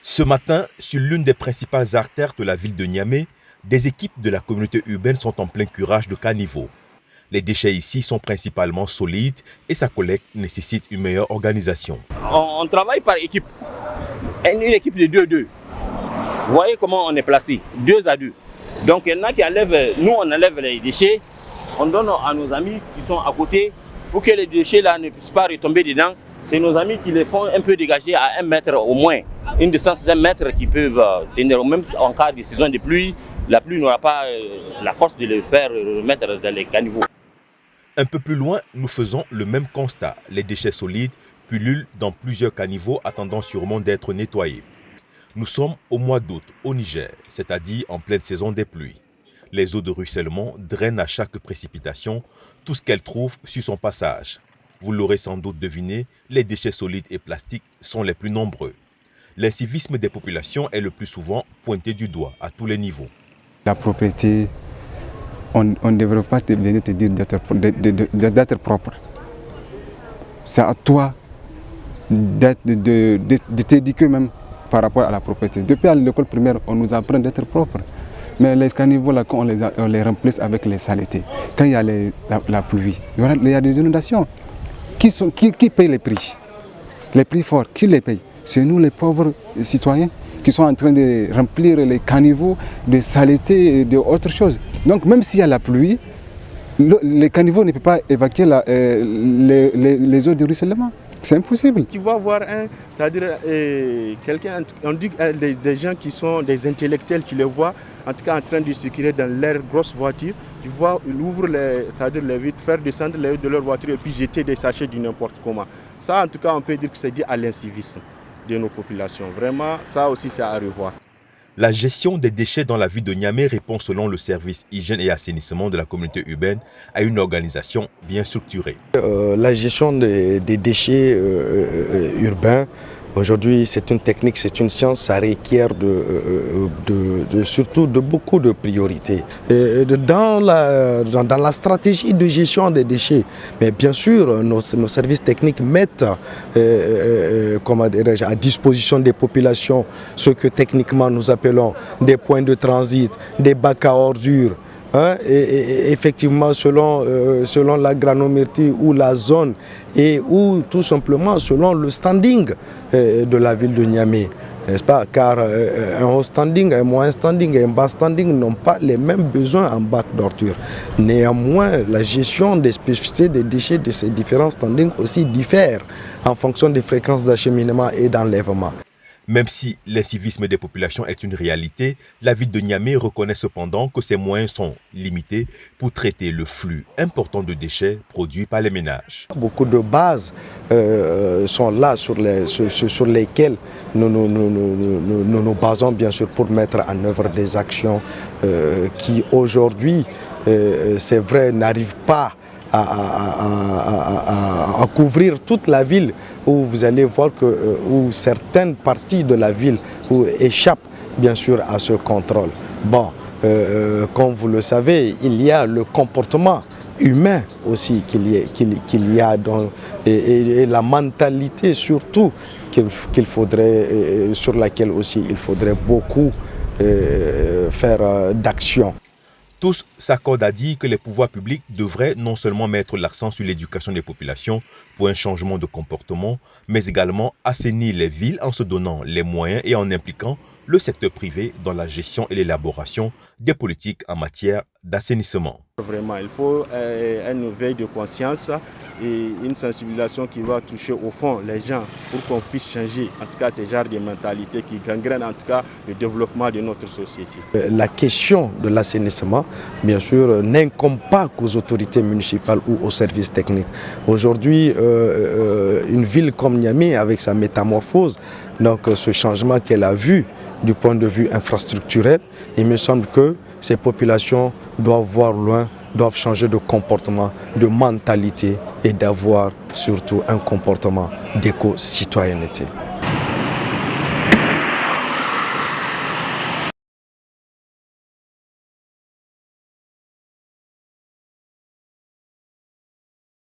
Ce matin, sur l'une des principales artères de la ville de Niamey, des équipes de la communauté urbaine sont en plein curage de caniveau. Les déchets ici sont principalement solides et sa collecte nécessite une meilleure organisation. On travaille par équipe, une équipe de 2-2. Vous voyez comment on est placé, 2 à 2. Donc il y en a qui enlèvent, nous on enlève les déchets, on donne à nos amis qui sont à côté pour que les déchets là ne puissent pas retomber dedans. C'est nos amis qui les font un peu dégager à 1 mètre au moins, une distance d'1 mètre qui peuvent tenir, même en cas de saison de pluie, la pluie n'aura pas la force de les faire remettre dans les caniveaux. Un peu plus loin, nous faisons le même constat. Les déchets solides pullulent dans plusieurs caniveaux attendant sûrement d'être nettoyés. Nous sommes au mois d'août au Niger, c'est-à-dire en pleine saison des pluies. Les eaux de ruissellement drainent à chaque précipitation tout ce qu'elles trouvent sur son passage. Vous l'aurez sans doute deviné, les déchets solides et plastiques sont les plus nombreux. L'incivisme des populations est le plus souvent pointé du doigt à tous les niveaux. La propriété, on ne devrait pas venir te dire d'être propre. C'est à toi de t'éduquer même par rapport à la propriété. Depuis à l'école primaire, on nous apprend d'être propre. Mais les caniveaux, là, quand on les remplace avec les saletés, quand il y a la pluie, il y a des inondations. Qui paye les prix? Les prix forts, qui les paye? C'est nous les pauvres citoyens qui sont en train de remplir les caniveaux de saletés et d'autres choses. Donc même s'il y a la pluie, les caniveaux ne peuvent pas évacuer les eaux de ruissellement. C'est impossible. Tu vas voir c'est-à-dire quelqu'un, on dit des gens qui sont des intellectuels, tu les vois en tout cas en train de circuler dans leur grosse voiture. Tu vois, ils ouvrent les vitres, faire descendre les vitres de leur voiture et puis jeter des sachets du n'importe comment. Ça, en tout cas, on peut dire que c'est dû à l'incivisme de nos populations. Vraiment, ça aussi, c'est à revoir. La gestion des déchets dans la ville de Niamey répond, selon le service hygiène et assainissement de la communauté urbaine, à une organisation bien structurée. La gestion des déchets urbains, aujourd'hui, c'est une technique, c'est une science, ça requiert surtout de beaucoup de priorités. Dans la stratégie de gestion des déchets, mais bien sûr, nos services techniques mettent à disposition des populations ce que techniquement nous appelons des points de transit, des bacs à ordures. Et effectivement, selon la granularité ou la zone ou tout simplement selon le standing de la ville de Niamey, n'est-ce pas? Car un haut standing, un moyen standing et un bas standing n'ont pas les mêmes besoins en bac d'ordures. Néanmoins, la gestion des spécificités des déchets de ces différents standings aussi diffère en fonction des fréquences d'acheminement et d'enlèvement. Même si l'incivisme des populations est une réalité, la ville de Niamey reconnaît cependant que ses moyens sont limités pour traiter le flux important de déchets produits par les ménages. Beaucoup de bases sont là sur lesquelles nous nous basons bien sûr pour mettre en œuvre des actions qui aujourd'hui, c'est vrai, n'arrivent pas à couvrir toute la ville, où vous allez voir où certaines parties de la ville échappent bien sûr à ce contrôle. Bon, comme vous le savez, il y a le comportement humain aussi qu'il y a et la mentalité surtout sur laquelle aussi il faudrait beaucoup faire d'action. Tous s'accordent à dire que les pouvoirs publics devraient non seulement mettre l'accent sur l'éducation des populations pour un changement de comportement, mais également assainir les villes en se donnant les moyens et en impliquant le secteur privé dans la gestion et l'élaboration des politiques en matière d'assainissement. Vraiment, il faut une veille de conscience et une sensibilisation qui va toucher au fond les gens pour qu'on puisse changer en tout cas ces genres de mentalités qui gangrènent en tout cas le développement de notre société. La question de l'assainissement, bien sûr, n'incombe pas qu'aux autorités municipales ou aux services techniques. Aujourd'hui, une ville comme Niamey, avec sa métamorphose, donc ce changement qu'elle a vu du point de vue infrastructurel, il me semble que ces populations doivent voir loin, doivent changer de comportement, de mentalité et d'avoir surtout un comportement d'éco-citoyenneté.